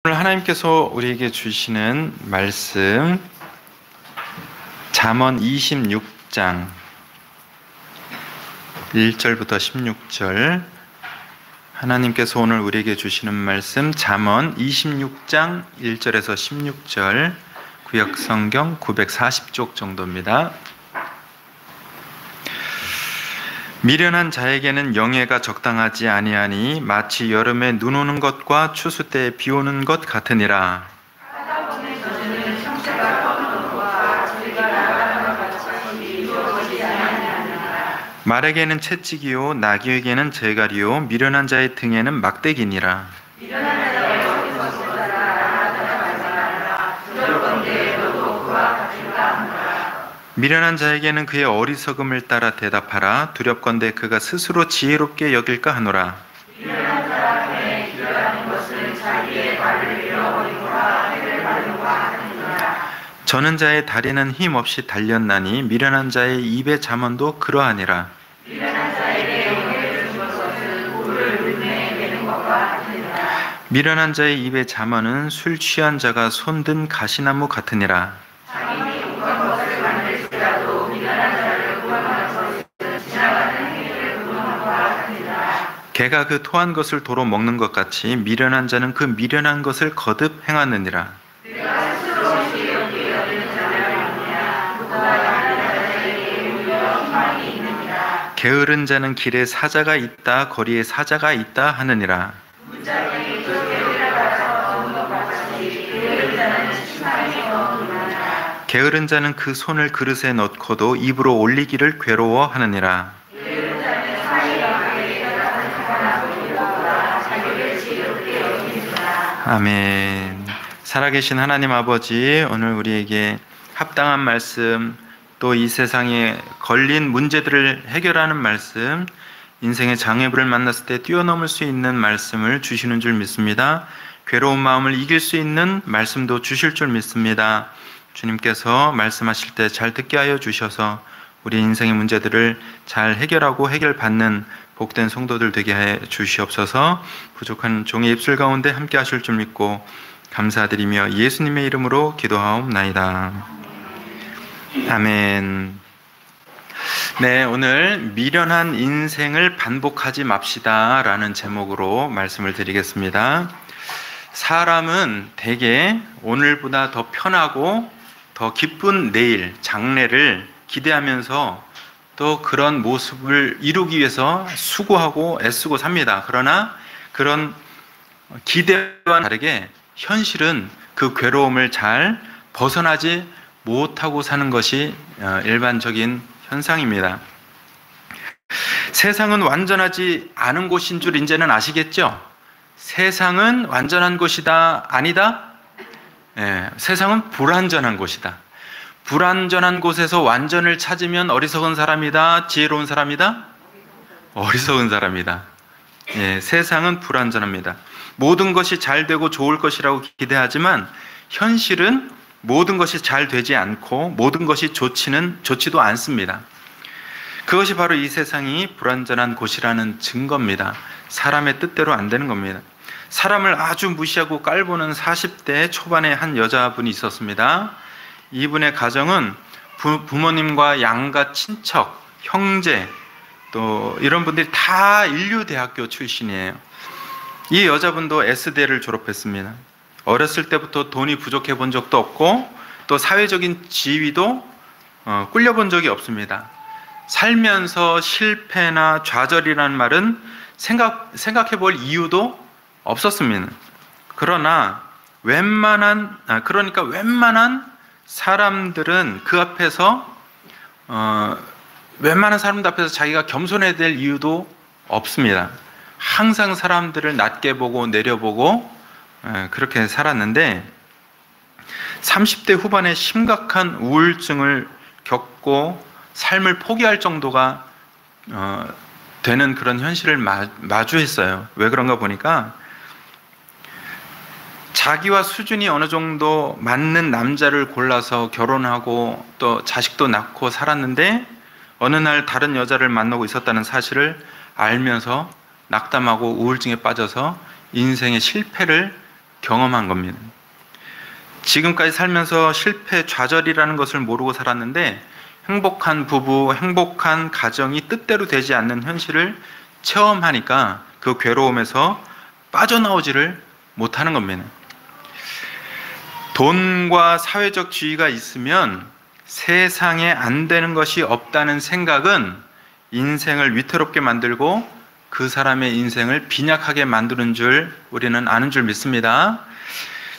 오늘 하나님께서 우리에게 주시는 말씀 잠언 26장 1절부터 16절. 하나님께서 오늘 우리에게 주시는 말씀 잠언 26장 1절에서 16절, 구역성경 940쪽 정도입니다. 미련한 자에게는 영예가 적당하지 아니하니 마치 여름에 눈 오는 것과 추수 때에 비 오는 것 같으니라. 말에게는 채찍이요 나귀에게는 재갈이요 미련한 자의 등에는 막대기니라. 미련한 자에게는 그의 어리석음을 따라 대답하라. 두렵건대 그가 스스로 지혜롭게 여길까 하노라. 저는 자의 다리는 힘없이 달렸나니 미련한 자의 입의 잠언도 그러하니라. 미련한 자의 입의 잠언은 술 취한 자가 손든 가시나무 같으니라. 개가 그 토한 것을 도로 먹는 것 같이 미련한 자는 그 미련한 것을 거듭 행하느니라. 게으른 자는 길에 사자가 있다 거리에 사자가 있다 하느니라. 게으른 자는 그 손을 그릇에 넣고도 입으로 올리기를 괴로워하느니라. 아멘. 살아계신 하나님 아버지, 오늘 우리에게 합당한 말씀, 또 이 세상에 걸린 문제들을 해결하는 말씀, 인생의 장애물을 만났을 때 뛰어넘을 수 있는 말씀을 주시는 줄 믿습니다. 괴로운 마음을 이길 수 있는 말씀도 주실 줄 믿습니다. 주님께서 말씀하실 때 잘 듣게 하여 주셔서 우리 인생의 문제들을 잘 해결하고 해결받는 복된 성도들 되게 해 주시옵소서. 부족한 종의 입술 가운데 함께 하실 줄 믿고 감사드리며 예수님의 이름으로 기도하옵나이다. 아멘. 네, 오늘 미련한 인생을 반복하지 맙시다 라는 제목으로 말씀을 드리겠습니다. 사람은 대개 오늘보다 더 편하고 더 기쁜 내일, 장래를 기대하면서 또 그런 모습을 이루기 위해서 수고하고 애쓰고 삽니다. 그러나 그런 기대와 다르게 현실은 그 괴로움을 잘 벗어나지 못하고 사는 것이 일반적인 현상입니다. 세상은 완전하지 않은 곳인 줄 이제는 아시겠죠? 세상은 완전한 곳이다, 아니다? 세상은 불완전한 곳이다. 불완전한 곳에서 완전을 찾으면 어리석은 사람이다, 지혜로운 사람이다? 어리석은 사람이다. 세상은 불완전합니다. 모든 것이 잘 되고 좋을 것이라고 기대하지만 현실은 모든 것이 잘 되지 않고 모든 것이 좋지도 않습니다. 그것이 바로 이 세상이 불완전한 곳이라는 증거입니다. 사람의 뜻대로 안 되는 겁니다. 사람을 아주 무시하고 깔보는 40대 초반의 한 여자분이 있었습니다. 이분의 가정은 부모님과 양가 친척, 형제, 또 이런 분들이 다 인류대학교 출신이에요. 이 여자분도 S대를 졸업했습니다. 어렸을 때부터 돈이 부족해 본 적도 없고 또 사회적인 지위도 꿀려본 적이 없습니다. 살면서 실패나 좌절이라는 말은 생각해 볼 이유도 없었습니다. 그러나 웬만한 사람들은 그 앞에서 웬만한 사람들 앞에서 자기가 겸손해야 될 이유도 없습니다. 항상 사람들을 낮게 보고 내려보고 그렇게 살았는데 30대 후반에 심각한 우울증을 겪고 삶을 포기할 정도가 되는 그런 현실을 마주했어요. 왜 그런가 보니까 자기와 수준이 어느 정도 맞는 남자를 골라서 결혼하고 또 자식도 낳고 살았는데 어느 날 다른 여자를 만나고 있었다는 사실을 알면서 낙담하고 우울증에 빠져서 인생의 실패를 경험한 겁니다. 지금까지 살면서 실패, 좌절이라는 것을 모르고 살았는데 행복한 부부, 행복한 가정이 뜻대로 되지 않는 현실을 체험하니까 그 괴로움에서 빠져나오지를 못하는 겁니다. 돈과 사회적 지위가 있으면 세상에 안 되는 것이 없다는 생각은 인생을 위태롭게 만들고 그 사람의 인생을 빈약하게 만드는 줄 우리는 아는 줄 믿습니다.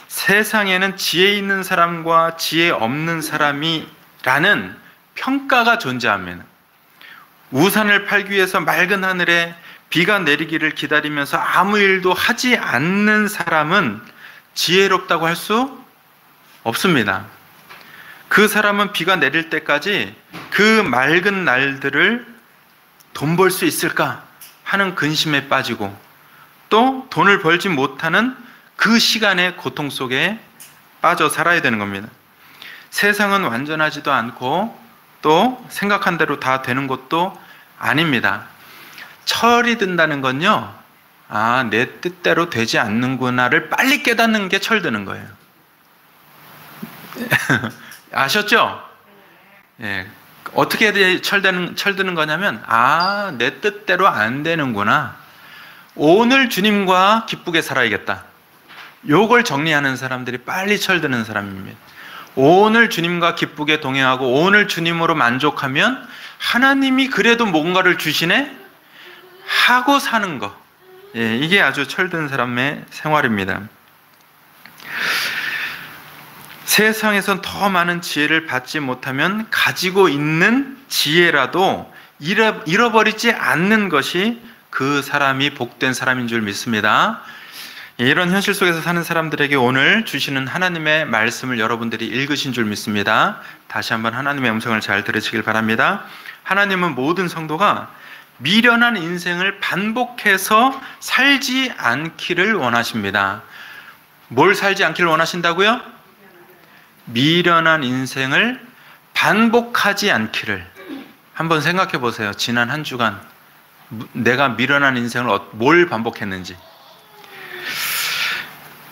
세상에는 지혜 있는 사람과 지혜 없는 사람이라는 평가가 존재합니다. 우산을 팔기 위해서 맑은 하늘에 비가 내리기를 기다리면서 아무 일도 하지 않는 사람은 지혜롭다고 할 수 없습니다. 그 사람은 비가 내릴 때까지 그 맑은 날들을 돈 벌 수 있을까 하는 근심에 빠지고 또 돈을 벌지 못하는 그 시간의 고통 속에 빠져 살아야 되는 겁니다. 세상은 완전하지도 않고 또 생각한 대로 다 되는 것도 아닙니다. 철이 든다는 건요, 내 뜻대로 되지 않는구나를 빨리 깨닫는 게 철드는 거예요. 아셨죠? 예. 어떻게 철드는 거냐면, 내 뜻대로 안 되는구나. 오늘 주님과 기쁘게 살아야겠다. 요걸 정리하는 사람들이 빨리 철드는 사람입니다. 오늘 주님과 기쁘게 동행하고 오늘 주님으로 만족하면 하나님이 그래도 뭔가를 주시네? 하고 사는 거. 예, 이게 아주 철든 사람의 생활입니다. 세상에선 더 많은 지혜를 받지 못하면 가지고 있는 지혜라도 잃어버리지 않는 것이 그 사람이 복된 사람인 줄 믿습니다. 이런 현실 속에서 사는 사람들에게 오늘 주시는 하나님의 말씀을 여러분들이 읽으신 줄 믿습니다. 다시 한번 하나님의 음성을 잘 들으시길 바랍니다. 하나님은 모든 성도가 미련한 인생을 반복해서 살지 않기를 원하십니다. 뭘 살지 않기를 원하신다고요? 미련한 인생을 반복하지 않기를. 한번 생각해 보세요. 지난 한 주간 내가 미련한 인생을 뭘 반복했는지.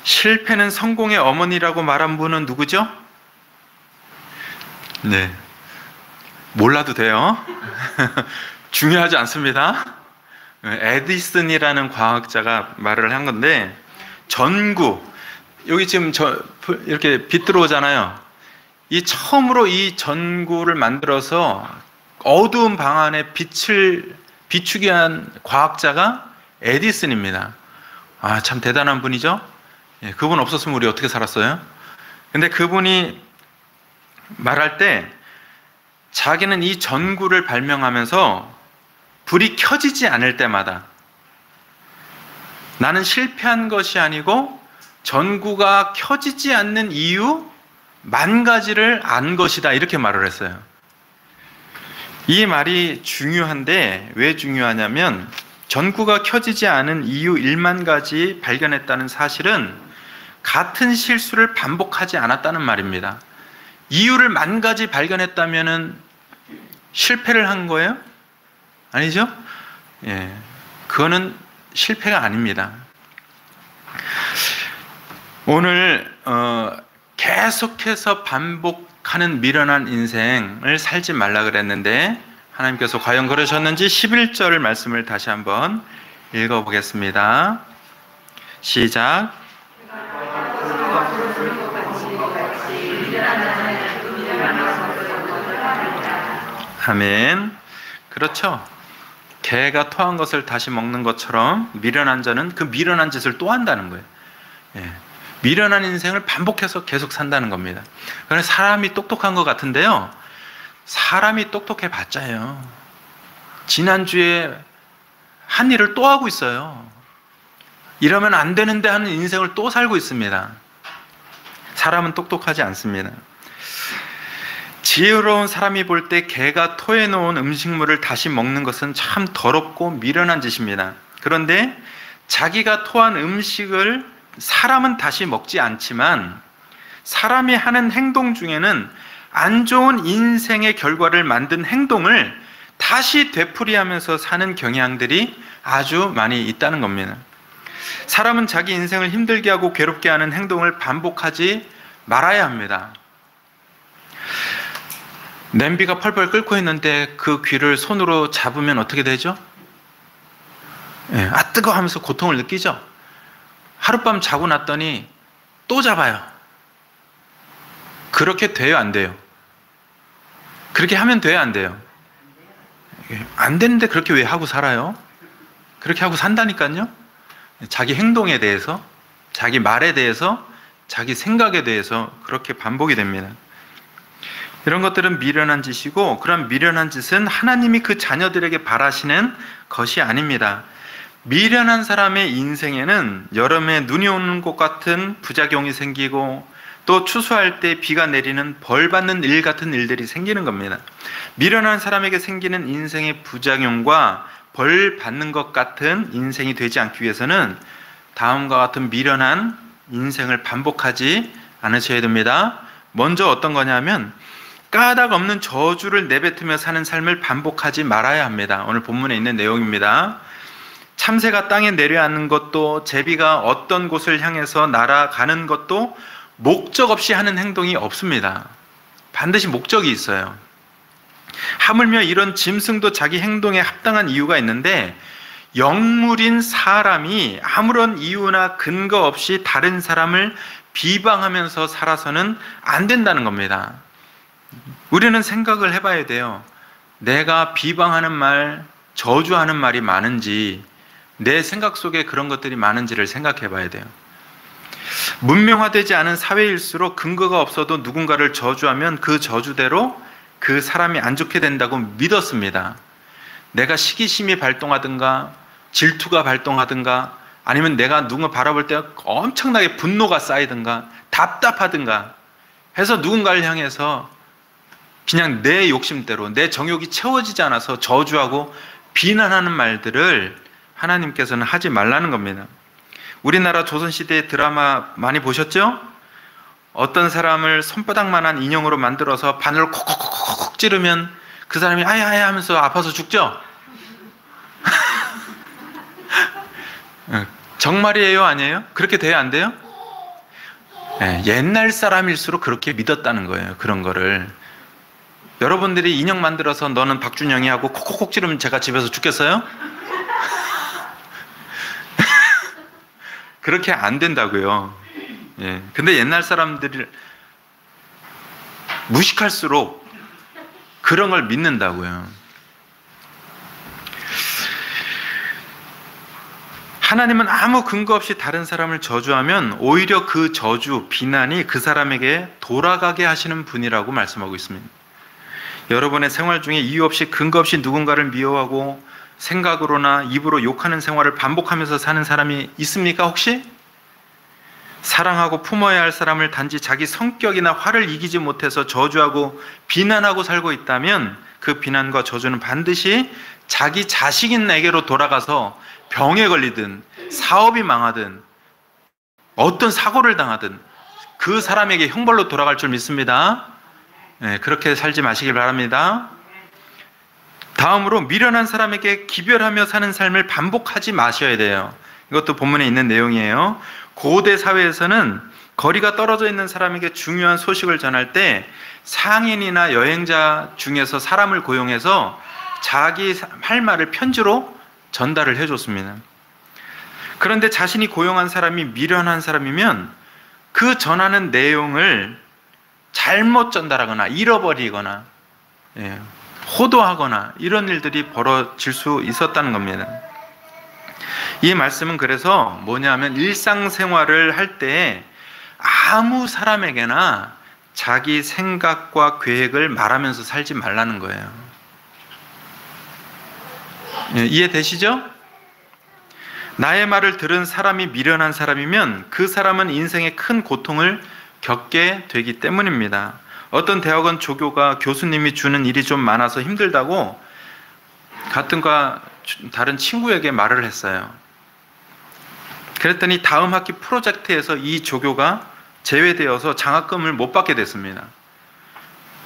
실패는 성공의 어머니라고 말한 분은 누구죠? 네, 몰라도 돼요. 중요하지 않습니다. 에디슨이라는 과학자가 말을 한 건데, 전구, 여기 지금 이렇게 빛 들어오잖아요. 이 처음으로 이 전구를 만들어서 어두운 방 안에 빛을 비추게 한 과학자가 에디슨입니다. 참 대단한 분이죠. 예, 그분 없었으면 우리 어떻게 살았어요? 근데 그분이 말할 때 자기는 이 전구를 발명하면서 불이 켜지지 않을 때마다 나는 실패한 것이 아니고 전구가 켜지지 않는 이유 10,000가지를 안 것이다, 이렇게 말을 했어요. 이 말이 중요한데 왜 중요하냐면, 전구가 켜지지 않은 이유 10,000가지 발견했다는 사실은 같은 실수를 반복하지 않았다는 말입니다. 이유를 10,000가지 발견했다면 실패를 한 거예요? 아니죠? 예, 그거는 실패가 아닙니다. 오늘 계속해서 반복하는 미련한 인생을 살지 말라 그랬는데 하나님께서 과연 그러셨는지 11절 말씀을 다시 한번 읽어보겠습니다. 시작. 아멘. 그렇죠. 개가 토한 것을 다시 먹는 것처럼 미련한 자는 그 미련한 짓을 또 한다는 거예요. 예. 미련한 인생을 반복해서 계속 산다는 겁니다. 그래서 사람이 똑똑한 것 같은데요, 사람이 똑똑해 봤자요, 지난주에 한 일을 또 하고 있어요. 이러면 안 되는데 하는 인생을 또 살고 있습니다. 사람은 똑똑하지 않습니다. 지혜로운 사람이 볼 때 개가 토해놓은 음식물을 다시 먹는 것은 참 더럽고 미련한 짓입니다. 그런데 자기가 토한 음식을 사람은 다시 먹지 않지만 사람이 하는 행동 중에는 안 좋은 인생의 결과를 만든 행동을 다시 되풀이하면서 사는 경향들이 아주 많이 있다는 겁니다. 사람은 자기 인생을 힘들게 하고 괴롭게 하는 행동을 반복하지 말아야 합니다. 냄비가 펄펄 끓고 있는데 그 귀를 손으로 잡으면 어떻게 되죠? 아, 뜨거워 하면서 고통을 느끼죠? 하룻밤 자고 났더니 또 잡아요. 그렇게 돼요, 안 돼요? 그렇게 하면 돼요, 안 돼요? 안 되는데 그렇게 왜 하고 살아요? 그렇게 하고 산다니까요? 자기 행동에 대해서, 자기 말에 대해서, 자기 생각에 대해서 그렇게 반복이 됩니다. 이런 것들은 미련한 짓이고, 그런 미련한 짓은 하나님이 그 자녀들에게 바라시는 것이 아닙니다. 미련한 사람의 인생에는 여름에 눈이 오는 것 같은 부작용이 생기고, 또 추수할 때 비가 내리는 벌 받는 일 같은 일들이 생기는 겁니다. 미련한 사람에게 생기는 인생의 부작용과 벌 받는 것 같은 인생이 되지 않기 위해서는 다음과 같은 미련한 인생을 반복하지 않으셔야 됩니다. 먼저 어떤 거냐면 까닭 없는 저주를 내뱉으며 사는 삶을 반복하지 말아야 합니다. 오늘 본문에 있는 내용입니다. 참새가 땅에 내려앉는 것도, 제비가 어떤 곳을 향해서 날아가는 것도 목적 없이 하는 행동이 없습니다. 반드시 목적이 있어요. 하물며 이런 짐승도 자기 행동에 합당한 이유가 있는데, 영물인 사람이 아무런 이유나 근거 없이 다른 사람을 비방하면서 살아서는 안 된다는 겁니다. 우리는 생각을 해봐야 돼요. 내가 비방하는 말, 저주하는 말이 많은지, 내 생각 속에 그런 것들이 많은지를 생각해 봐야 돼요. 문명화되지 않은 사회일수록 근거가 없어도 누군가를 저주하면 그 저주대로 그 사람이 안 좋게 된다고 믿었습니다. 내가 시기심이 발동하든가 질투가 발동하든가 아니면 내가 누군가 바라볼 때 엄청나게 분노가 쌓이든가 답답하든가 해서 누군가를 향해서 그냥 내 욕심대로 내 정욕이 채워지지 않아서 저주하고 비난하는 말들을 하나님께서는 하지 말라는 겁니다. 우리나라 조선시대 드라마 많이 보셨죠? 어떤 사람을 손바닥만한 인형으로 만들어서 바늘을 콕콕콕콕 찌르면 그 사람이 아야아야 하면서 아파서 죽죠? 정말이에요? 아니에요? 그렇게 돼요? 안 돼요? 네, 옛날 사람일수록 그렇게 믿었다는 거예요. 그런 거를. 여러분들이 인형 만들어서 너는 박준영이 하고 콕콕콕 찌르면 제가 집에서 죽겠어요? 그렇게 안 된다고요. 예. 근데 옛날 사람들을 무식할수록 그런 걸 믿는다고요. 하나님은 아무 근거 없이 다른 사람을 저주하면 오히려 그 저주, 비난이 그 사람에게 돌아가게 하시는 분이라고 말씀하고 있습니다. 여러분의 생활 중에 이유 없이 근거 없이 누군가를 미워하고 생각으로나 입으로 욕하는 생활을 반복하면서 사는 사람이 있습니까 혹시? 사랑하고 품어야 할 사람을 단지 자기 성격이나 화를 이기지 못해서 저주하고 비난하고 살고 있다면 그 비난과 저주는 반드시 자기 자식인에게로 돌아가서 병에 걸리든 사업이 망하든 어떤 사고를 당하든 그 사람에게 형벌로 돌아갈 줄 믿습니다. 네, 그렇게 살지 마시길 바랍니다. 다음으로 미련한 사람에게 기별하며 사는 삶을 반복하지 마셔야 돼요. 이것도 본문에 있는 내용이에요. 고대 사회에서는 거리가 떨어져 있는 사람에게 중요한 소식을 전할 때 상인이나 여행자 중에서 사람을 고용해서 자기 할 말을 편지로 전달을 해줬습니다. 그런데 자신이 고용한 사람이 미련한 사람이면 그 전하는 내용을 잘못 전달하거나 잃어버리거나 호도하거나 이런 일들이 벌어질 수 있었다는 겁니다. 이 말씀은 그래서 뭐냐면 일상생활을 할 때 아무 사람에게나 자기 생각과 계획을 말하면서 살지 말라는 거예요. 이해되시죠? 나의 말을 들은 사람이 미련한 사람이면 그 사람은 인생에 큰 고통을 겪게 되기 때문입니다. 어떤 대학원 조교가 교수님이 주는 일이 좀 많아서 힘들다고 같은 과 다른 친구에게 말을 했어요. 그랬더니 다음 학기 프로젝트에서 이 조교가 제외되어서 장학금을 못 받게 됐습니다.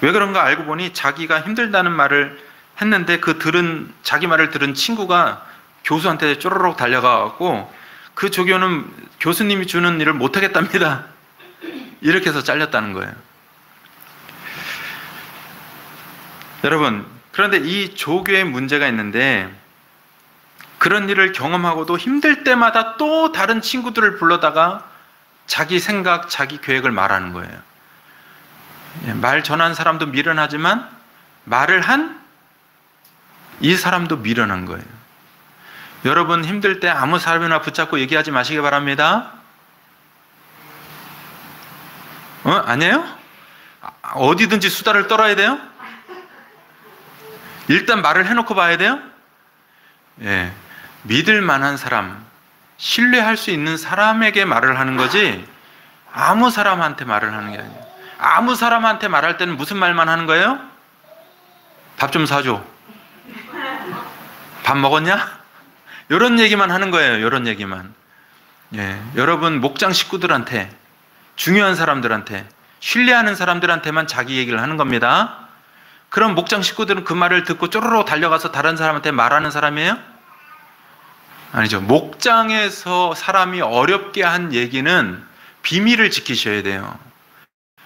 왜 그런가 알고 보니 자기가 힘들다는 말을 했는데 자기 말을 들은 친구가 교수한테 쪼르륵 달려가고 그 조교는 교수님이 주는 일을 못하겠답니다. 이렇게 해서 잘렸다는 거예요. 여러분, 그런데 이 조교의 문제가 있는데, 그런 일을 경험하고도 힘들 때마다 또 다른 친구들을 불러다가 자기 생각, 자기 계획을 말하는 거예요. 말 전한 사람도 미련하지만 말을 한 이 사람도 미련한 거예요. 여러분, 힘들 때 아무 사람이나 붙잡고 얘기하지 마시기 바랍니다. 아니에요? 어디든지 수다를 떨어야 돼요? 일단 말을 해놓고 봐야 돼요? 예, 믿을 만한 사람, 신뢰할 수 있는 사람에게 말을 하는 거지 아무 사람한테 말을 하는 게 아니에요. 아무 사람한테 말할 때는 무슨 말만 하는 거예요? 밥 좀 사줘. 밥 먹었냐? 이런 얘기만 하는 거예요. 이런 얘기만. 예, 여러분, 목장 식구들한테, 중요한 사람들한테, 신뢰하는 사람들한테만 자기 얘기를 하는 겁니다. 그럼 목장 식구들은 그 말을 듣고 쪼르르 달려가서 다른 사람한테 말하는 사람이에요? 아니죠. 목장에서 사람이 어렵게 한 얘기는 비밀을 지키셔야 돼요.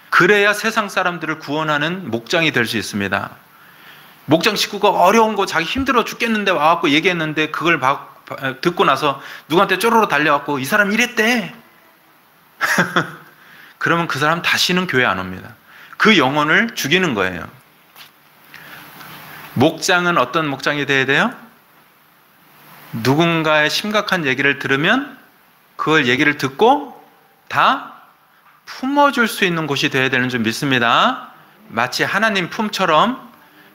그래야 세상 사람들을 구원하는 목장이 될 수 있습니다. 목장 식구가 어려운 거 자기 힘들어 죽겠는데 와갖고 얘기했는데 그걸 듣고 나서 누구한테 쪼르르 달려갖고 이 사람 이랬대. 그러면 그 사람 다시는 교회 안 옵니다. 그 영혼을 죽이는 거예요. 목장은 어떤 목장이 돼야 돼요? 누군가의 심각한 얘기를 들으면 그걸 얘기를 듣고 다 품어줄 수 있는 곳이 되어야 되는 줄 믿습니다. 마치 하나님 품처럼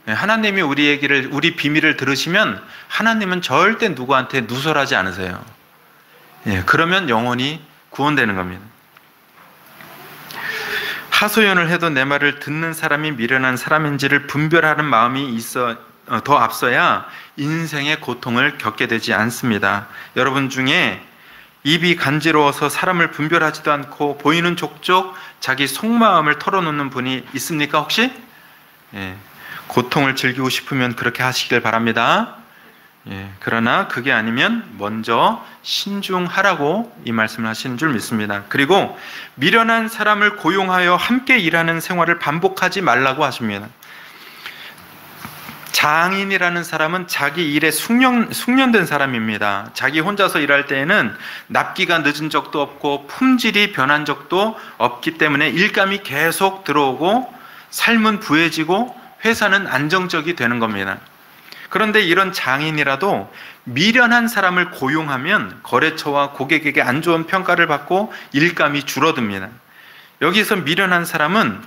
하나님이 우리 얘기를, 우리 비밀을 들으시면 하나님은 절대 누구한테 누설하지 않으세요. 예, 그러면 영혼이 구원되는 겁니다. 하소연을 해도 내 말을 듣는 사람이 미련한 사람인지를 분별하는 마음이 더 앞서야 인생의 고통을 겪게 되지 않습니다. 여러분 중에 입이 간지러워서 사람을 분별하지도 않고 보이는 족족 자기 속마음을 털어놓는 분이 있습니까 혹시? 예, 고통을 즐기고 싶으면 그렇게 하시길 바랍니다. 예, 그러나 그게 아니면 먼저 신중하라고 이 말씀을 하시는 줄 믿습니다. 그리고 미련한 사람을 고용하여 함께 일하는 생활을 반복하지 말라고 하십니다. 장인이라는 사람은 자기 일에 숙련된 사람입니다. 자기 혼자서 일할 때에는 납기가 늦은 적도 없고 품질이 변한 적도 없기 때문에 일감이 계속 들어오고 삶은 부해지고 회사는 안정적이 되는 겁니다. 그런데 이런 장인이라도 미련한 사람을 고용하면 거래처와 고객에게 안 좋은 평가를 받고 일감이 줄어듭니다. 여기서 미련한 사람은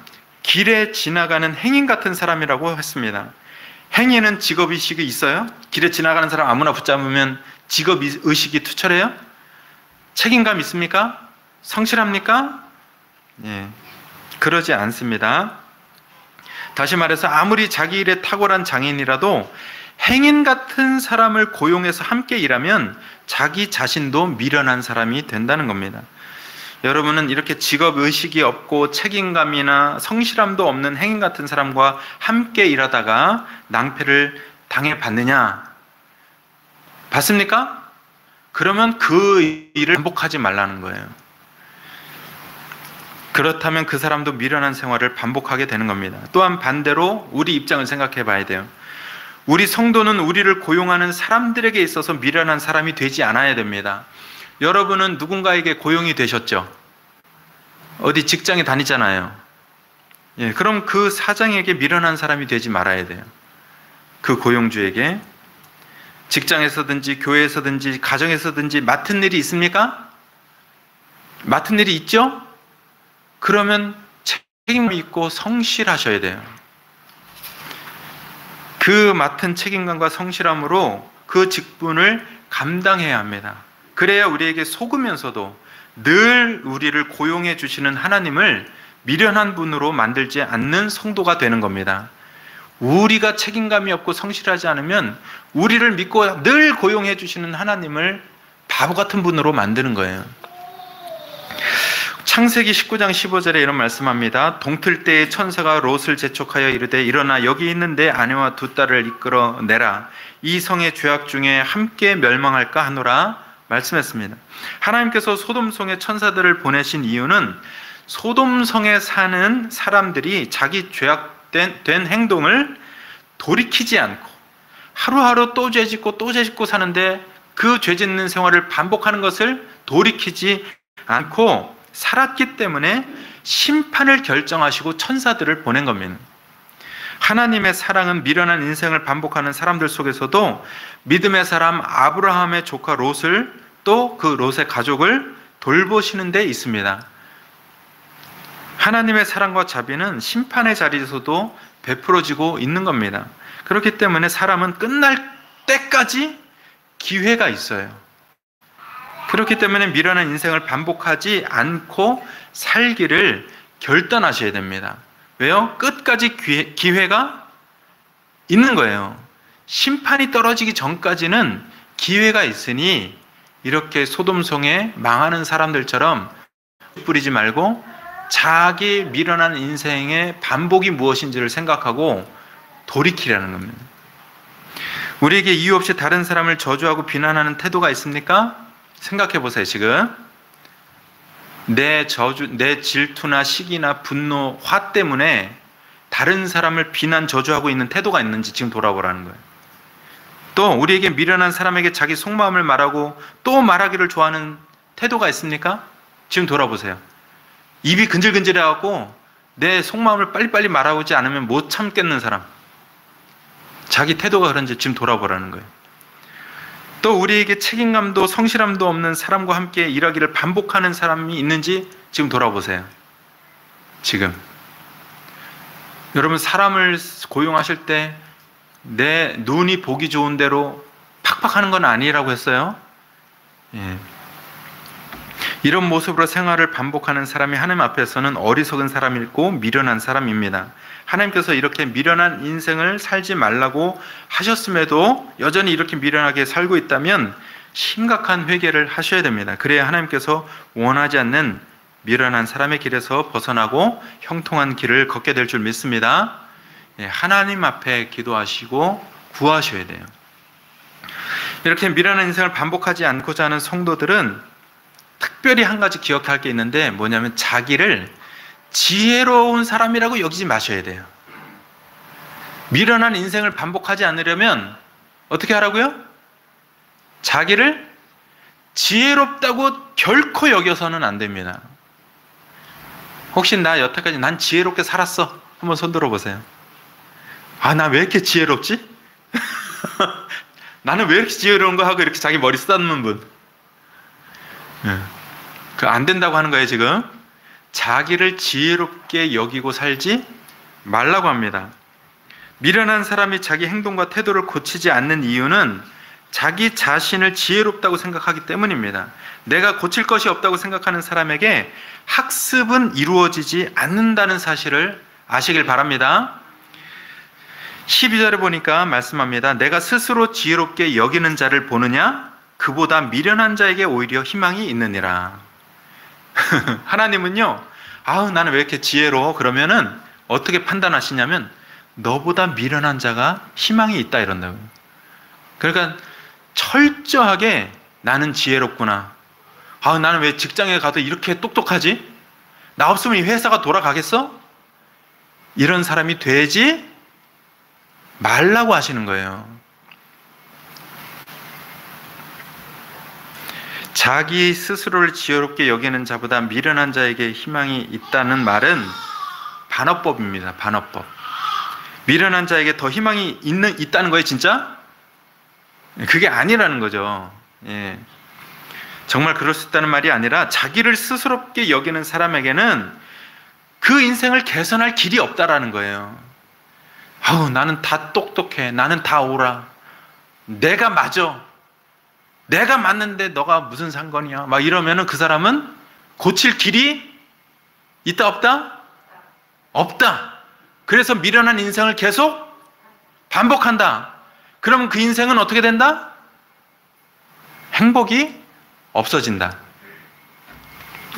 길에 지나가는 행인 같은 사람이라고 했습니다. 행인은 직업의식이 있어요? 길에 지나가는 사람 아무나 붙잡으면 직업의식이 투철해요? 책임감 있습니까? 성실합니까? 예, 그러지 않습니다. 다시 말해서 아무리 자기 일에 탁월한 장인이라도 행인 같은 사람을 고용해서 함께 일하면 자기 자신도 미련한 사람이 된다는 겁니다. 여러분은 이렇게 직업의식이 없고 책임감이나 성실함도 없는 행인 같은 사람과 함께 일하다가 낭패를 당해봤느냐? 봤습니까? 그러면 그 일을 반복하지 말라는 거예요. 그렇다면 그 사람도 미련한 생활을 반복하게 되는 겁니다. 또한 반대로 우리 입장을 생각해 봐야 돼요. 우리 성도는 우리를 고용하는 사람들에게 있어서 미련한 사람이 되지 않아야 됩니다. 여러분은 누군가에게 고용이 되셨죠? 어디 직장에 다니잖아요. 예, 그럼 그 사장에게 미련한 사람이 되지 말아야 돼요. 그 고용주에게. 직장에서든지 교회에서든지 가정에서든지 맡은 일이 있습니까? 맡은 일이 있죠? 그러면 책임감이 있고 성실하셔야 돼요. 그 맡은 책임감과 성실함으로 그 직분을 감당해야 합니다. 그래야 우리에게 속으면서도 늘 우리를 고용해 주시는 하나님을 미련한 분으로 만들지 않는 성도가 되는 겁니다. 우리가 책임감이 없고 성실하지 않으면 우리를 믿고 늘 고용해 주시는 하나님을 바보 같은 분으로 만드는 거예요. 창세기 19장 15절에 이런 말씀합니다. 동틀 때에 천사가 롯을 재촉하여 이르되 일어나 여기 있는 내 아내와 두 딸을 이끌어내라. 이 성의 죄악 중에 함께 멸망할까 하노라. 말씀했습니다. 하나님께서 소돔성에 천사들을 보내신 이유는 소돔성에 사는 사람들이 자기 죄악된 행동을 돌이키지 않고 하루하루 또 죄짓고 또 죄짓고 사는데 그 죄짓는 생활을 반복하는 것을 돌이키지 않고 살았기 때문에 심판을 결정하시고 천사들을 보낸 겁니다. 하나님의 사랑은 미련한 인생을 반복하는 사람들 속에서도 믿음의 사람 아브라함의 조카 롯을 또 그 롯의 가족을 돌보시는 데 있습니다. 하나님의 사랑과 자비는 심판의 자리에서도 베풀어지고 있는 겁니다. 그렇기 때문에 사람은 끝날 때까지 기회가 있어요. 그렇기 때문에 미련한 인생을 반복하지 않고 살기를 결단하셔야 됩니다. 왜요? 끝까지 기회가 있는 거예요. 심판이 떨어지기 전까지는 기회가 있으니 이렇게 소돔성에 망하는 사람들처럼 뿌리지 말고 자기 미련한 인생의 반복이 무엇인지를 생각하고 돌이키라는 겁니다. 우리에게 이유 없이 다른 사람을 저주하고 비난하는 태도가 있습니까? 생각해 보세요. 지금 내 질투나 시기나 분노, 화 때문에 다른 사람을 비난, 저주하고 있는 태도가 있는지 지금 돌아보라는 거예요. 또 우리에게 미련한 사람에게 자기 속마음을 말하고 또 말하기를 좋아하는 태도가 있습니까? 지금 돌아보세요. 입이 근질근질해갖고 내 속마음을 빨리빨리 말하지 않으면 못 참겠는 사람, 자기 태도가 그런지 지금 돌아보라는 거예요. 또 우리에게 책임감도 성실함도 없는 사람과 함께 일하기를 반복하는 사람이 있는지 지금 돌아보세요. 지금 여러분, 사람을 고용하실 때 내 눈이 보기 좋은 대로 팍팍 하는 건 아니라고 했어요. 예. 이런 모습으로 생활을 반복하는 사람이 하나님 앞에서는 어리석은 사람이고 미련한 사람입니다. 하나님께서 이렇게 미련한 인생을 살지 말라고 하셨음에도 여전히 이렇게 미련하게 살고 있다면 심각한 회개를 하셔야 됩니다. 그래야 하나님께서 원하지 않는 미련한 사람의 길에서 벗어나고 형통한 길을 걷게 될 줄 믿습니다. 하나님 앞에 기도하시고 구하셔야 돼요. 이렇게 미련한 인생을 반복하지 않고자 하는 성도들은 특별히 한 가지 기억할 게 있는데 뭐냐면 자기를 지혜로운 사람이라고 여기지 마셔야 돼요. 미련한 인생을 반복하지 않으려면 어떻게 하라고요? 자기를 지혜롭다고 결코 여겨서는 안 됩니다. 혹시 나 여태까지 난 지혜롭게 살았어? 한번 손 들어보세요. 아, 나 왜 이렇게 지혜롭지? 나는 왜 이렇게 지혜로운 거 하고 이렇게 자기 머리 쓰다듬는 분. 그 안 된다고 하는 거예요. 지금 자기를 지혜롭게 여기고 살지 말라고 합니다. 미련한 사람이 자기 행동과 태도를 고치지 않는 이유는 자기 자신을 지혜롭다고 생각하기 때문입니다. 내가 고칠 것이 없다고 생각하는 사람에게 학습은 이루어지지 않는다는 사실을 아시길 바랍니다. 12절에 보니까 말씀합니다. 내가 스스로 지혜롭게 여기는 자를 보느냐? 그보다 미련한 자에게 오히려 희망이 있느니라. 하나님은요, 아우 나는 왜 이렇게 지혜로워? 그러면은 어떻게 판단하시냐면 너보다 미련한 자가 희망이 있다 이런다고요. 그러니까 철저하게 나는 지혜롭구나. 아우 나는 왜 직장에 가도 이렇게 똑똑하지? 나 없으면 이 회사가 돌아가겠어? 이런 사람이 되지 말라고 하시는 거예요. 자기 스스로를 지혜롭게 여기는 자보다 미련한 자에게 희망이 있다는 말은 반어법입니다. 반어법. 미련한 자에게 더 희망이 있다는 거예요, 진짜? 그게 아니라는 거죠. 예. 정말 그럴 수 있다는 말이 아니라 자기를 스스롭게 여기는 사람에게는 그 인생을 개선할 길이 없다라는 거예요. 아우, 나는 다 똑똑해. 나는 다 옳아. 내가 맞아. 내가 맞는데 너가 무슨 상관이야? 막 이러면은 그 사람은 고칠 길이 있다 없다? 없다. 그래서 미련한 인생을 계속 반복한다. 그러면 그 인생은 어떻게 된다? 행복이 없어진다.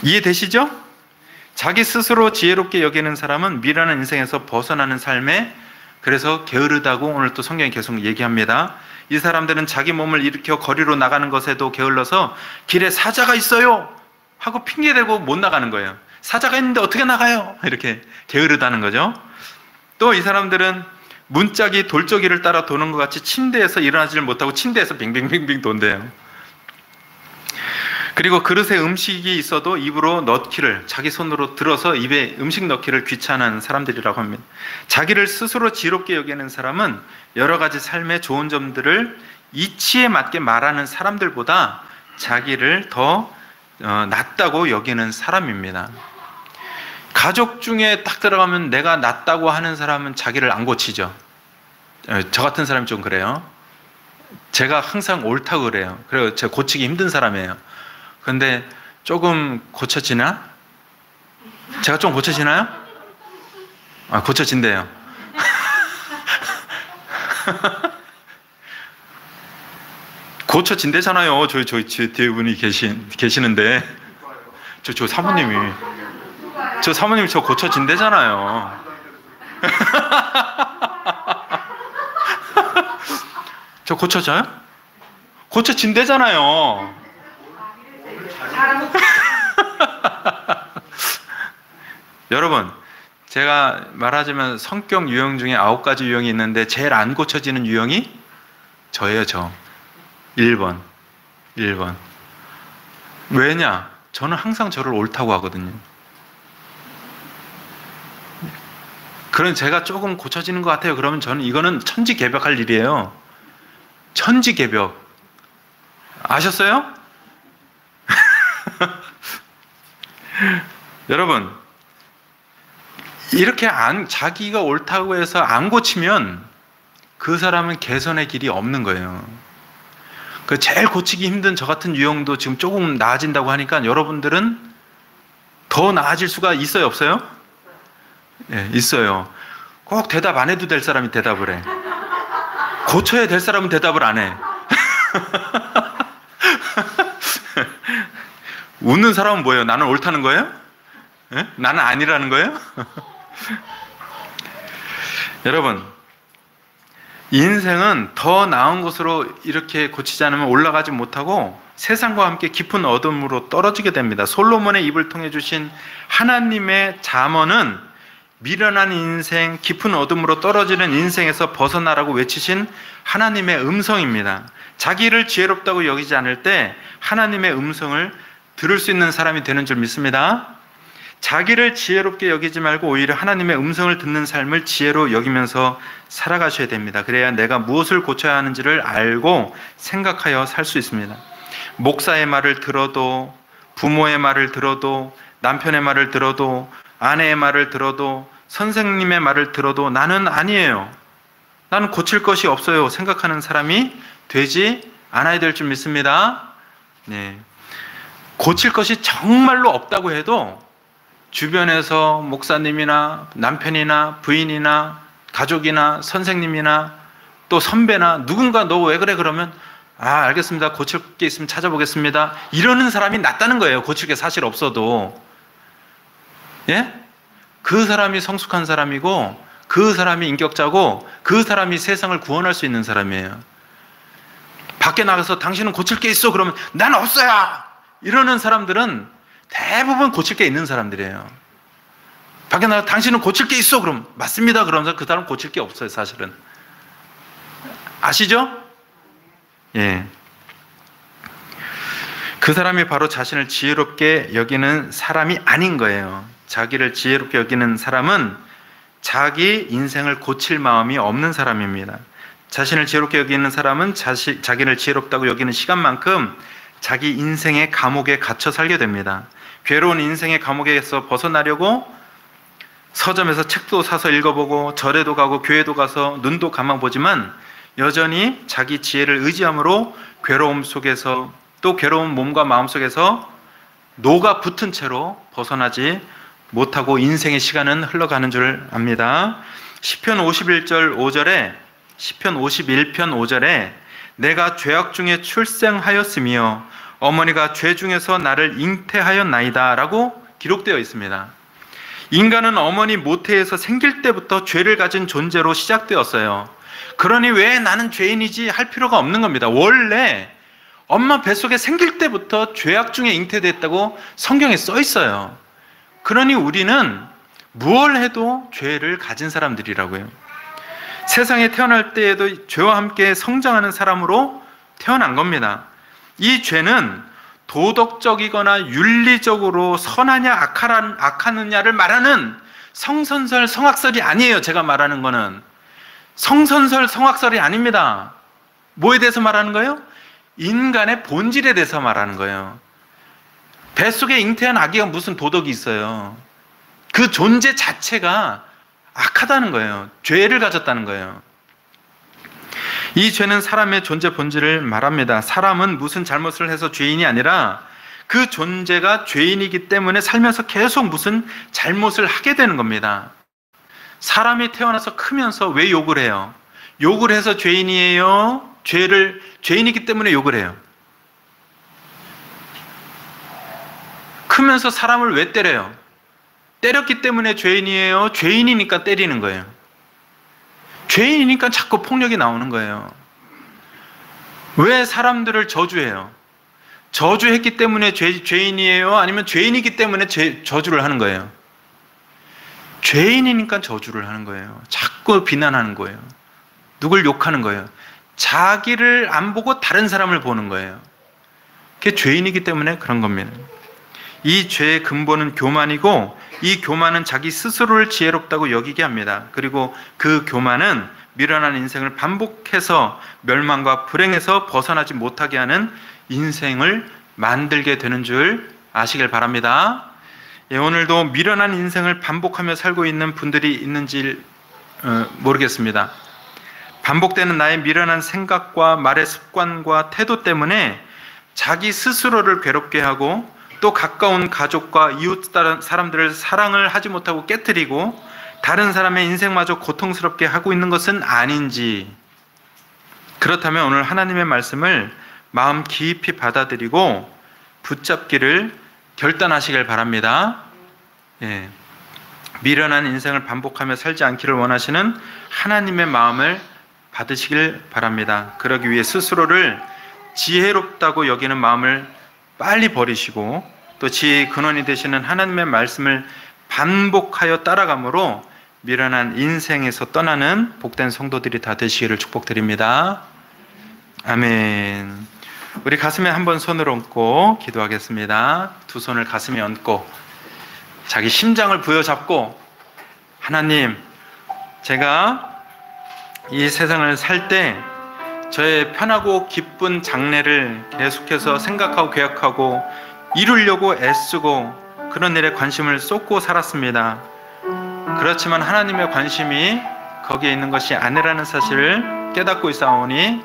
이해되시죠? 자기 스스로 지혜롭게 여기는 사람은 미련한 인생에서 벗어나는 삶에, 그래서 게으르다고 오늘 또 성경이 계속 얘기합니다. 이 사람들은 자기 몸을 일으켜 거리로 나가는 것에도 게을러서 길에 사자가 있어요 하고 핑계대고 못 나가는 거예요. 사자가 있는데 어떻게 나가요? 이렇게 게으르다는 거죠. 또 이 사람들은 문짝이 돌저기를 따라 도는 것 같이 침대에서 일어나지를 못하고 침대에서 빙빙빙빙 돈대요. 그리고 그릇에 음식이 있어도 입으로 넣기를, 자기 손으로 들어서 입에 음식 넣기를 귀찮은 사람들이라고 합니다. 자기를 스스로 지롭게 여기는 사람은 여러 가지 삶의 좋은 점들을 이치에 맞게 말하는 사람들보다 자기를 더 낫다고 여기는 사람입니다. 가족 중에 딱 들어가면 내가 낫다고 하는 사람은 자기를 안 고치죠. 저 같은 사람이 좀 그래요. 제가 항상 옳다고 그래요. 그래서 제가 고치기 힘든 사람이에요. 근데 조금 고쳐지나? 제가 좀 고쳐지나요? 아, 고쳐진대요. 고쳐진대잖아요. 저 뒤에 분이 계시는데. 저 사모님이. 저 사모님이 저 고쳐진대잖아요. 저 고쳐져요? 고쳐진대잖아요. 여러분, 제가 말하자면 성격 유형 중에 9가지 유형이 있는데 제일 안 고쳐지는 유형이 저예요. 저 1번. 왜냐? 저는 항상 저를 옳다고 하거든요. 그럼 제가 조금 고쳐지는 것 같아요. 그러면 저는 이거는 천지개벽할 일이에요. 천지개벽. 아셨어요? 여러분, 이렇게 자기가 옳다고 해서 안 고치면 그 사람은 개선의 길이 없는 거예요. 그 제일 고치기 힘든 저 같은 유형도 지금 조금 나아진다고 하니까 여러분들은 더 나아질 수가 있어요, 없어요? 네, 있어요. 꼭 대답 안 해도 될 사람이 대답을 해. 고쳐야 될 사람은 대답을 안 해. 웃는 사람은 뭐예요? 나는 옳다는 거예요? 네? 나는 아니라는 거예요? 여러분, 인생은 더 나은 곳으로 이렇게 고치지 않으면 올라가지 못하고 세상과 함께 깊은 어둠으로 떨어지게 됩니다. 솔로몬의 입을 통해 주신 하나님의 잠언은 미련한 인생, 깊은 어둠으로 떨어지는 인생에서 벗어나라고 외치신 하나님의 음성입니다. 자기를 지혜롭다고 여기지 않을 때 하나님의 음성을 들을 수 있는 사람이 되는 줄 믿습니다. 자기를 지혜롭게 여기지 말고 오히려 하나님의 음성을 듣는 삶을 지혜로 여기면서 살아가셔야 됩니다. 그래야 내가 무엇을 고쳐야 하는지를 알고 생각하여 살 수 있습니다. 목사의 말을 들어도, 부모의 말을 들어도, 남편의 말을 들어도, 아내의 말을 들어도, 선생님의 말을 들어도 나는 아니에요, 나는 고칠 것이 없어요 생각하는 사람이 되지 않아야 될 줄 믿습니다. 네. 고칠 것이 정말로 없다고 해도 주변에서 목사님이나 남편이나 부인이나 가족이나 선생님이나 또 선배나 누군가 너 왜 그래 그러면 알겠습니다, 고칠 게 있으면 찾아보겠습니다 이러는 사람이 낫다는 거예요. 고칠 게 사실 없어도. 예? 그 사람이 성숙한 사람이고 그 사람이 인격자고 그 사람이 세상을 구원할 수 있는 사람이에요. 밖에 나가서 당신은 고칠 게 있어 그러면 난 없어요 이러는 사람들은 대부분 고칠 게 있는 사람들이에요. 밖에 나가서 당신은 고칠 게 있어 그럼 맞습니다 그러면서 그 사람 고칠 게 없어요 사실은. 아시죠? 예. 그 사람이 바로 자신을 지혜롭게 여기는 사람이 아닌 거예요. 자기를 지혜롭게 여기는 사람은 자기 인생을 고칠 마음이 없는 사람입니다. 자신을 지혜롭게 여기는 사람은 자기를 지혜롭다고 여기는 시간만큼 자기 인생의 감옥에 갇혀 살게 됩니다. 괴로운 인생의 감옥에서 벗어나려고 서점에서 책도 사서 읽어보고 절에도 가고 교회도 가서 눈도 감아보지만 여전히 자기 지혜를 의지함으로 괴로움 속에서 또 괴로운 몸과 마음 속에서 노가 붙은 채로 벗어나지 못하고 인생의 시간은 흘러가는 줄 압니다. 시편 51절 5절에 시편 51편 5절에 내가 죄악 중에 출생하였으며 어머니가 죄 중에서 나를 잉태하였나이다 라고 기록되어 있습니다. 인간은 어머니 모태에서 생길 때부터 죄를 가진 존재로 시작되었어요. 그러니 왜 나는 죄인이지 할 필요가 없는 겁니다. 원래 엄마 뱃속에 생길 때부터 죄악 중에 잉태됐다고 성경에 써 있어요. 그러니 우리는 무엇을 해도 죄를 가진 사람들이라고요. 세상에 태어날 때에도 죄와 함께 성장하는 사람으로 태어난 겁니다. 이 죄는 도덕적이거나 윤리적으로 선하냐 악하느냐를 말하는 성선설 성악설이 아니에요. 제가 말하는 거는 성선설 성악설이 아닙니다. 뭐에 대해서 말하는 거예요? 인간의 본질에 대해서 말하는 거예요. 뱃속에 잉태한 아기가 무슨 도덕이 있어요? 그 존재 자체가 악하다는 거예요. 죄를 가졌다는 거예요. 이 죄는 사람의 존재 본질을 말합니다. 사람은 무슨 잘못을 해서 죄인이 아니라 그 존재가 죄인이기 때문에 살면서 계속 무슨 잘못을 하게 되는 겁니다. 사람이 태어나서 크면서 왜 욕을 해요? 욕을 해서 죄인이에요? 죄인이기 때문에 욕을 해요? 크면서 사람을 왜 때려요? 때렸기 때문에 죄인이에요? 죄인이니까 때리는 거예요. 죄인이니까 자꾸 폭력이 나오는 거예요. 왜 사람들을 저주해요? 저주했기 때문에 죄인이에요? 아니면 죄인이기 때문에 저주를 하는 거예요? 죄인이니까 저주를 하는 거예요. 자꾸 비난하는 거예요. 누굴 욕하는 거예요. 자기를 안 보고 다른 사람을 보는 거예요. 그게 죄인이기 때문에 그런 겁니다. 이 죄의 근본은 교만이고 이 교만은 자기 스스로를 지혜롭다고 여기게 합니다. 그리고 그 교만은 미련한 인생을 반복해서 멸망과 불행에서 벗어나지 못하게 하는 인생을 만들게 되는 줄 아시길 바랍니다. 예, 오늘도 미련한 인생을 반복하며 살고 있는 분들이 있는지 모르겠습니다. 반복되는 나의 미련한 생각과 말의 습관과 태도 때문에 자기 스스로를 괴롭게 하고 또 가까운 가족과 이웃 사람들을 사랑을 하지 못하고 깨트리고 다른 사람의 인생마저 고통스럽게 하고 있는 것은 아닌지, 그렇다면 오늘 하나님의 말씀을 마음 깊이 받아들이고 붙잡기를 결단하시길 바랍니다. 예. 미련한 인생을 반복하며 살지 않기를 원하시는 하나님의 마음을 받으시길 바랍니다. 그러기 위해 스스로를 지혜롭다고 여기는 마음을 빨리 버리시고 또 지혜의 근원이 되시는 하나님의 말씀을 반복하여 따라감으로 미련한 인생에서 떠나는 복된 성도들이 다 되시기를 축복드립니다. 아멘. 우리 가슴에 한번 손을 얹고 기도하겠습니다. 두 손을 가슴에 얹고 자기 심장을 부여잡고, 하나님, 제가 이 세상을 살 때 저의 편하고 기쁜 장래를 계속해서 생각하고 계획하고 이루려고 애쓰고 그런 일에 관심을 쏟고 살았습니다. 그렇지만 하나님의 관심이 거기에 있는 것이 아니라는 사실을 깨닫고 있사오니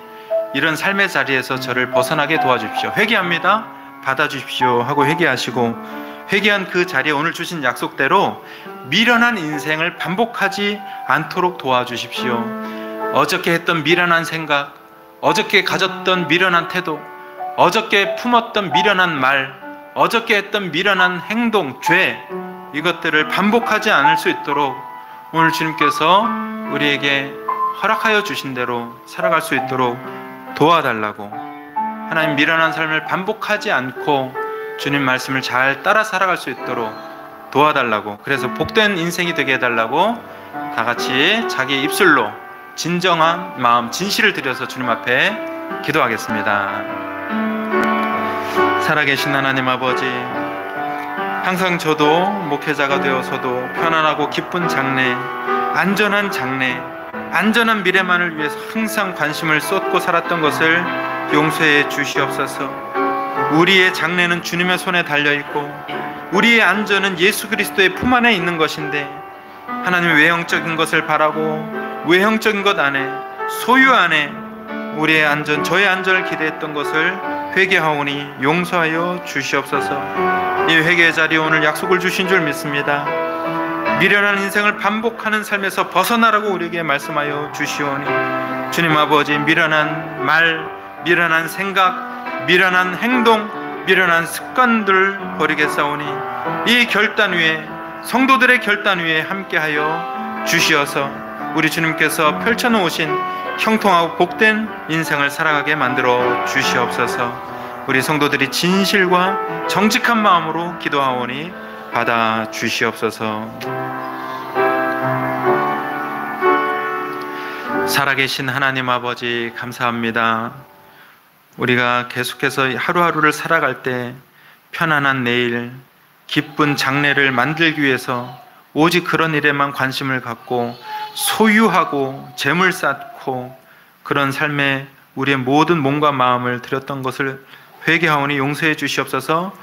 이런 삶의 자리에서 저를 벗어나게 도와주십시오. 회개합니다. 받아주십시오 하고 회개하시고, 회개한 그 자리에 오늘 주신 약속대로 미련한 인생을 반복하지 않도록 도와주십시오. 어저께 했던 미련한 생각, 어저께 가졌던 미련한 태도, 어저께 품었던 미련한 말, 어저께 했던 미련한 행동, 죄, 이것들을 반복하지 않을 수 있도록 오늘 주님께서 우리에게 허락하여 주신 대로 살아갈 수 있도록 도와달라고, 하나님 미련한 삶을 반복하지 않고 주님 말씀을 잘 따라 살아갈 수 있도록 도와달라고, 그래서 복된 인생이 되게 해달라고 다 같이 자기 입술로 진정한 마음, 진실을 들여서 주님 앞에 기도하겠습니다. 살아계신 하나님 아버지, 항상 저도 목회자가 되어서도 편안하고 기쁜 장래, 안전한 장래, 안전한 미래만을 위해서 항상 관심을 쏟고 살았던 것을 용서해 주시옵소서. 우리의 장래는 주님의 손에 달려있고 우리의 안전은 예수 그리스도의 품 안에 있는 것인데, 하나님 외형적인 것을 바라고 외형적인 것 안에, 소유 안에 우리의 안전, 저의 안전을 기대했던 것을 회개하오니 용서하여 주시옵소서. 이 회개의 자리에 오늘 약속을 주신 줄 믿습니다. 미련한 인생을 반복하는 삶에서 벗어나라고 우리에게 말씀하여 주시오니, 주님 아버지, 미련한 말, 미련한 생각, 미련한 행동, 미련한 습관들을 버리겠사오니 이 결단 위에, 성도들의 결단 위에 함께하여 주시어서 우리 주님께서 펼쳐놓으신 형통하고 복된 인생을 살아가게 만들어 주시옵소서. 우리 성도들이 진실과 정직한 마음으로 기도하오니 받아 주시옵소서. 살아계신 하나님 아버지 감사합니다. 우리가 계속해서 하루하루를 살아갈 때 편안한 내일, 기쁜 장래를 만들기 위해서 오직 그런 일에만 관심을 갖고 소유하고 재물 쌓고 그런 삶에 우리의 모든 몸과 마음을 들였던 것을 회개하오니 용서해 주시옵소서.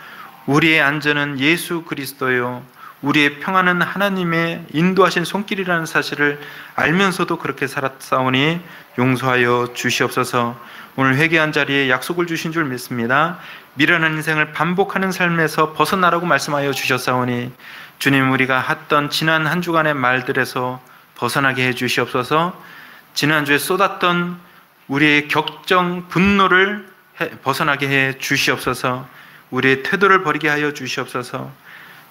우리의 안전은 예수 그리스도요, 우리의 평안은 하나님의 인도하신 손길이라는 사실을 알면서도 그렇게 살았사오니 용서하여 주시옵소서. 오늘 회개한 자리에 약속을 주신 줄 믿습니다. 미련한 인생을 반복하는 삶에서 벗어나라고 말씀하여 주셨사오니 주님, 우리가 했던 지난 한 주간의 말들에서 벗어나게 해 주시옵소서. 지난주에 쏟았던 우리의 격정, 분노를 벗어나게 해 주시옵소서. 우리의 태도를 버리게 하여 주시옵소서.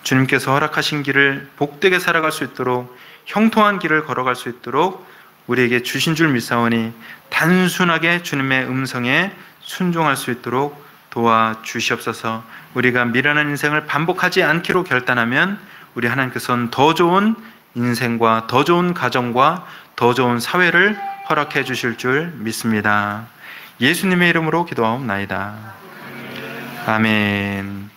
주님께서 허락하신 길을 복되게 살아갈 수 있도록, 형통한 길을 걸어갈 수 있도록 우리에게 주신 줄 믿사오니 단순하게 주님의 음성에 순종할 수 있도록 도와주시옵소서. 우리가 미련한 인생을 반복하지 않기로 결단하면 우리 하나님께서는 더 좋은 인생과 더 좋은 가정과 더 좋은 사회를 허락해 주실 줄 믿습니다. 예수님의 이름으로 기도하옵나이다. 아멘.